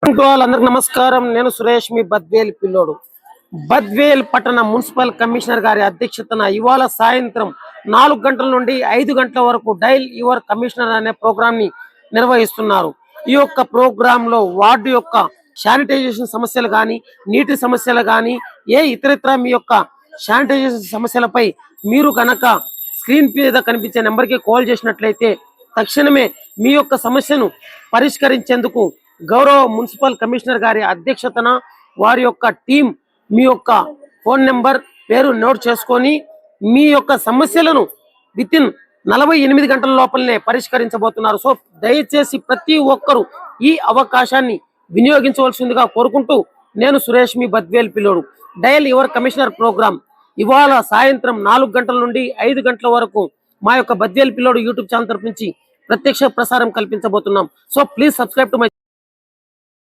అందరికి నమస్కారం. నేను సురేష్, మీ బద్వేల్ పిల్లోడు. బద్వేల్ పట్టణ మున్సిపల్ కమిషనర్ గారి అధ్యక్షతన ఇవాళ సాయంత్రం 4 గంటల నుండి 5 గంటల వరకు డైల్ యువర్ కమిషనర్ అనే ప్రోగ్రామ్ ని నిర్వహిస్తున్నారు. ఈ యొక్క ప్రోగ్రామ్ లో వార్డు యొక్క శానిటైజేషన్ సమస్యలు గాని, నీటి సమస్యలు గాని, ఏ ఇతరత్ర మీ యొక్క శానిటైజేషన్ సమస్యలపై మీరు గనక స్క్రీన్ మీద కనిపించే నెంబర్ కి కాల్ చేసినట్లయితే తక్షణమే మీ యొక్క సమస్యను పరిష్కరించేందుకు గౌరవ మున్సిపల్ కమిషనర్ గారి అధ్యక్షతన వారి యొక్క టీం మీ యొక్క ఫోన్ నెంబర్ పేరు నోట్ చేసుకొని మీ యొక్క సమస్యలను వితిన్ 48 గంటల లోపలనే పరిష్కరించబోతున్నారు. సో దయచేసి ప్రతి ఒక్కరూ ఈ అవకాశాన్ని వినియోగించవలసిందిగా కోరుకుంటూ నేను సురేష్, మీ బద్వేల్ పిల్లోడు. డయల్ యువర్ కమిషనర్ ప్రోగ్రామ్ ఇవాళ సాయంత్రం 4 గంటల నుండి 5 గంటల వరకు మా యొక్క బద్వేల్ పిల్లోడు యూట్యూబ్ ఛానల్ తరపు నుంచి ప్రత్యక్ష ప్రసారం కల్పించబోతున్నాం. So please subscribe to my